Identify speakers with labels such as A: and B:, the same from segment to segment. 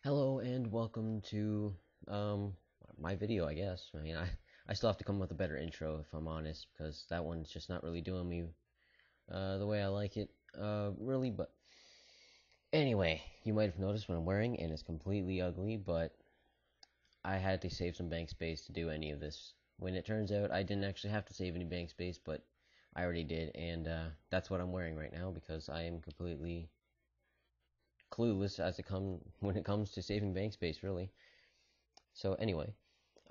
A: Hello and welcome to my video, I guess. I still have to come up with a better intro if I'm honest, because that one's just not really doing me the way I like it, really. But anyway, you might have noticed what I'm wearing, and it's completely ugly, but I had to save some bank space to do any of this. When it turns out I didn't actually have to save any bank space, but I already did, and that's what I'm wearing right now because I am completely clueless when it comes to saving bank space, really. So anyway,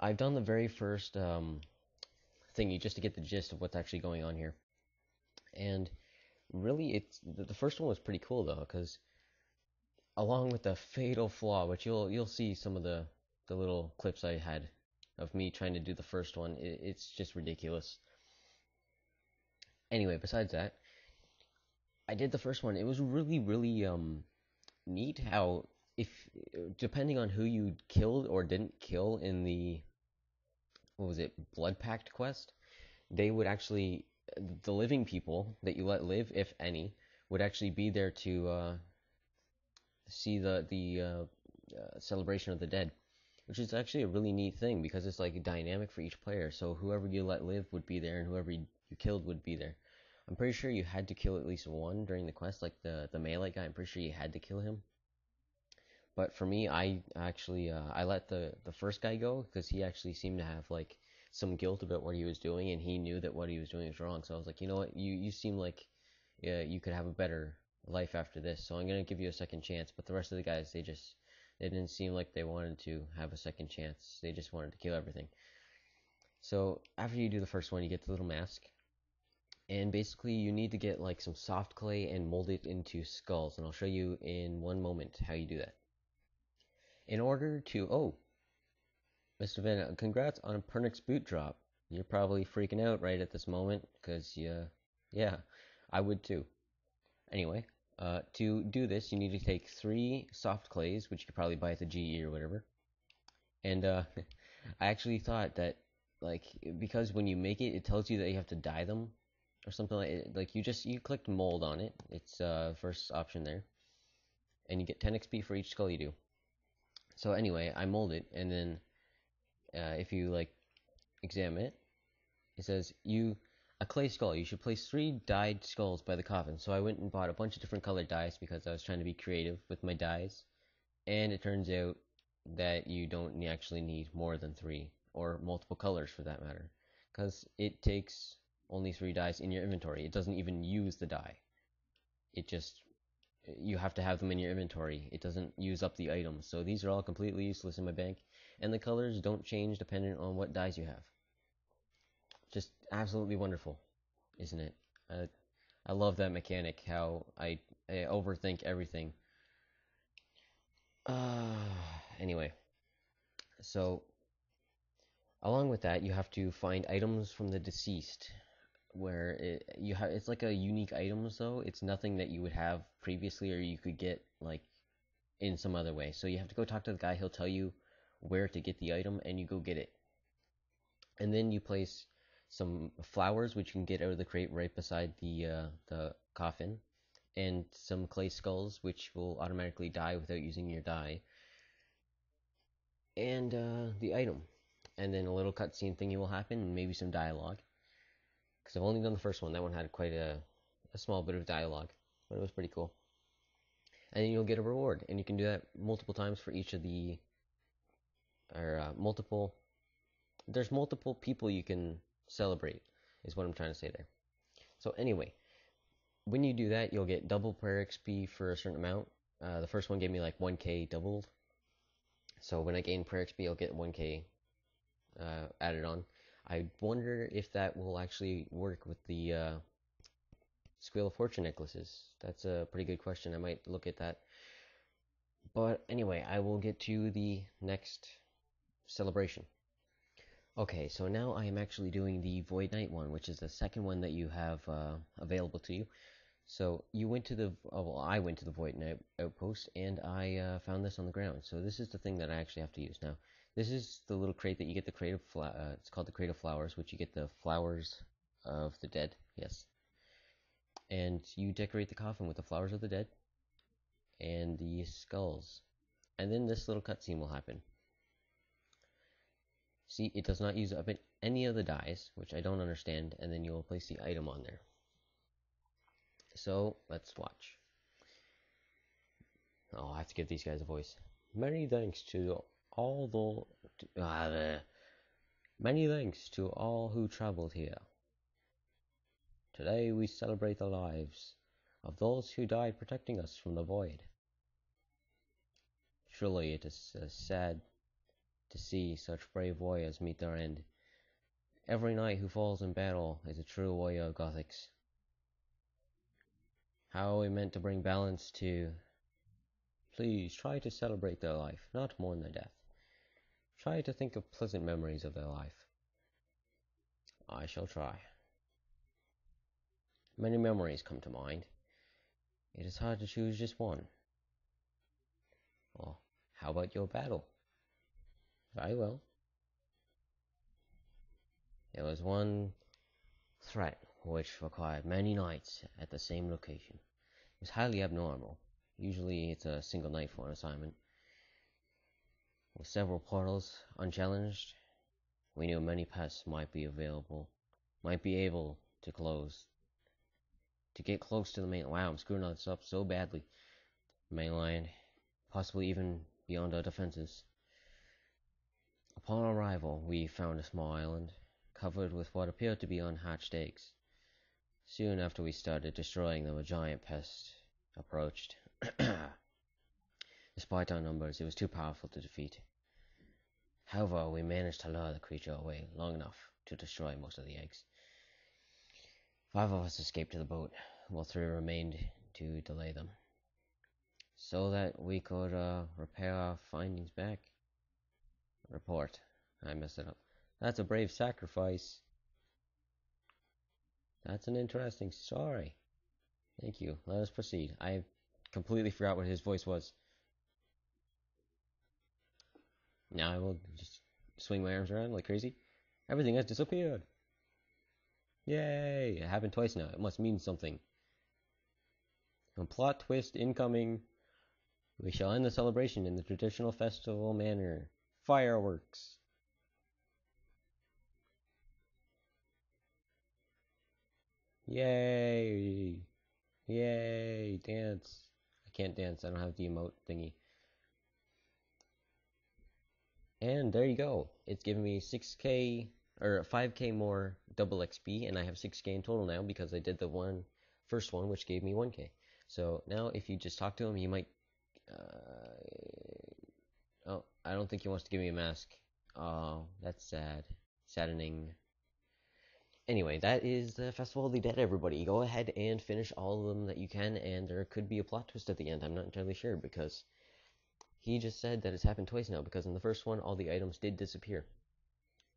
A: I've done the very first thingy just to get the gist of what's actually going on here, and really, it's the first one was pretty cool though, because along with the fatal flaw, which you'll see some of the little clips I had of me trying to do the first one, it's just ridiculous. Anyway, besides that, I did the first one. It was really neat how if depending on who you killed or didn't kill in the what was it, Blood Pact quest, they would actually the living people that you let live, if any, would actually be there to see the celebration of the dead, which is actually a really neat thing because it's like dynamic for each player. So whoever you let live would be there, and whoever you killed would be there. I'm pretty sure you had to kill at least one during the quest, like the melee guy. I'm pretty sure you had to kill him. But for me, I actually I let the first guy go because he actually seemed to have like some guilt about what he was doing, and he knew that what he was doing was wrong. So I was like, you know what, you seem like you could have a better life after this. So I'm gonna give you a second chance. But the rest of the guys, they didn't seem like they wanted to have a second chance. They just wanted to kill everything. So after you do the first one, you get the little mask, and basically you need to get like some soft clay and mold it into skulls. And I'll show you in one moment how you do that. In order to Mr. Van, congrats on a Pernix boot drop. You're probably freaking out right at this moment, because yeah, I would too. Anyway, to do this, you need to take 3 soft clays, which you could probably buy at the GE or whatever. And I actually thought that, like, because when you make it, it tells you that you have to dye them or something like it. Like, you clicked mold on it. It's first option there, and you get 10 XP for each skull you do. So anyway, I mold it, and then if you like examine it, it says a clay skull. You should place 3 dyed skulls by the coffin. So I went and bought a bunch of different colored dyes because I was trying to be creative with my dyes. And it turns out that you don't actually need more than 3, or multiple colors for that matter, because it takes only 3 dyes in your inventory. It doesn't even use the dye. It just you have to have them in your inventory. It doesn't use up the items. So these are all completely useless in my bank, and the colors don't change depending on what dyes you have. Just absolutely wonderful, isn't it? I love that mechanic, how I overthink everything. Anyway, so along with that, you have to find items from the deceased, where it's like a unique item, so it's nothing that you would have previously or you could get like in some other way. So you have to go talk to the guy. He'll tell you where to get the item, and you go get it. And then you place some flowers, which you can get out of the crate right beside the coffin, and some clay skulls, which will automatically die without using your dye, and the item. And then a little cutscene thingy will happen, and maybe some dialogue. Because I've only done the first one. That one had quite a small bit of dialogue, but it was pretty cool. And then you'll get a reward, and you can do that multiple times for each of the, or multiple. There's multiple people you can celebrate, is what I'm trying to say there. So anyway, when you do that, you'll get double prayer XP for a certain amount. The first one gave me like 1k doubled. So when I gain prayer XP, I'll get 1k added on. I wonder if that will actually work with the Squeal of Fortune necklaces. That's a pretty good question. I might look at that. But anyway, I will get to the next celebration. Okay, so now I am actually doing the Void Knight one, which is the second one that you have available to you. So you went to well, I went to the Void Knight outpost, and I found this on the ground. So this is the thing that I actually have to use now. This is the little crate that you get the crate of it's called the crate of flowers, which you get the flowers of the dead. Yes, and you decorate the coffin with the flowers of the dead and the skulls. and then this little cutscene will happen. See, it does not use up any of the dies, which I don't understand, and then you'll place the item on there. So, let's watch. Oh, I have to give these guys a voice. Many thanks to all many thanks to all who traveled here. Today we celebrate the lives of those who died protecting us from the void. Surely it is sad to see such brave warriors meet their end. Every knight who falls in battle is a true warrior of Gothics. How are we meant to bring balance to... Please try to celebrate their life, not mourn their death. Try to think of pleasant memories of their life. I shall try. Many memories come to mind. It is hard to choose just one. Well, how about your battle? Very well. There was one threat which required many knights at the same location. It was highly abnormal. Usually it's a single knight for an assignment. With several portals unchallenged, we knew many paths might be able to get close to the main. Wow, I'm screwing this up so badly. Main line, possibly even beyond our defenses. Upon arrival, we found a small island, covered with what appeared to be unhatched eggs. Soon after we started destroying them, a giant pest approached. Despite our numbers, it was too powerful to defeat. However, we managed to lure the creature away long enough to destroy most of the eggs. 5 of us escaped to the boat, while 3 remained to delay them, so that we could repair our findings back. Report. I messed it up. That's a brave sacrifice. That's an interesting story. Thank you. Let us proceed. I completely forgot what his voice was. Now I will just swing my arms around like crazy. Everything has disappeared. Yay! It happened twice now. It must mean something. A plot twist incoming. We shall end the celebration in the traditional festival manner. Fireworks. Yay! Yay! Dance. I can't dance. I don't have the emote thingy. And there you go. It's giving me 6k or 5k more double XP, and I have 6k in total now because I did the first one, which gave me 1k. So now, if you just talk to him, he might. Oh, I don't think he wants to give me a mask. Oh, that's sad. Saddening. Anyway, that is the Festival of the Dead, everybody. Go ahead and finish all of them that you can, and there could be a plot twist at the end. I'm not entirely sure, because he just said that it's happened twice now, because in the first one, all the items did disappear.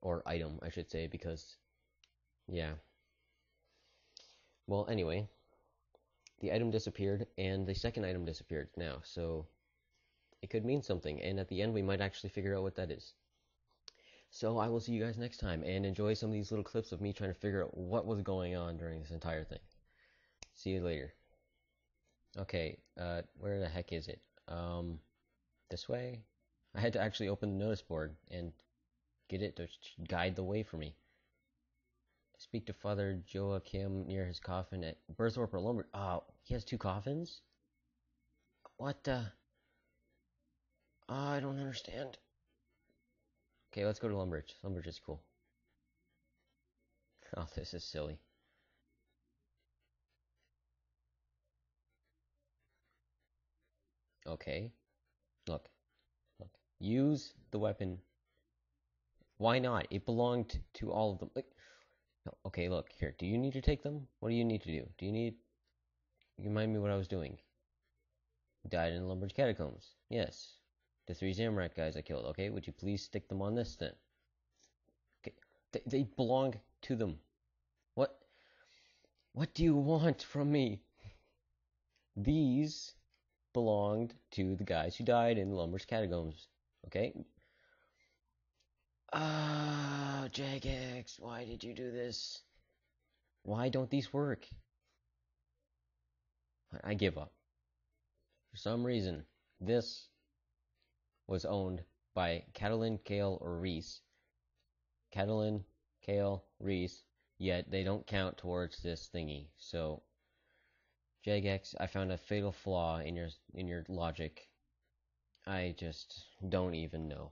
A: Or item, I should say, because... yeah. Well, anyway, the item disappeared, and the second item disappeared now, so... it could mean something, and at the end we might actually figure out what that is. So I will see you guys next time, and enjoy some of these little clips of me trying to figure out what was going on during this entire thing. See you later. Okay, where the heck is it? This way? I had to actually open the notice board and get it to guide the way for me. Speak to Father Joachim near his coffin at Berthorpe or Lumber. Oh, he has 2 coffins? What the... I don't understand. Okay, let's go to Lumbridge. Lumbridge is cool. Oh, this is silly. Okay. Look. Look. Use the weapon. Why not? It belonged to all of them. Like, okay, look. Here. Do you need to take them? What do you need to do? Do you need... Remind me what I was doing. Died in the Lumbridge Catacombs. Yes. The 3 Zamorak guys I killed. Okay, would you please stick them on this then? Okay. They belong to them. What? What do you want from me? These belonged to the guys who died in the Lumbridge Catacombs. Okay? Ah, Jagex, why did you do this? Why don't these work? I give up. For some reason, this was owned by Catalin, Kale, or Reese. Catalin, Kale, Reese, yet they don't count towards this thingy. So, Jagex, I found a fatal flaw in your logic. I just don't even know.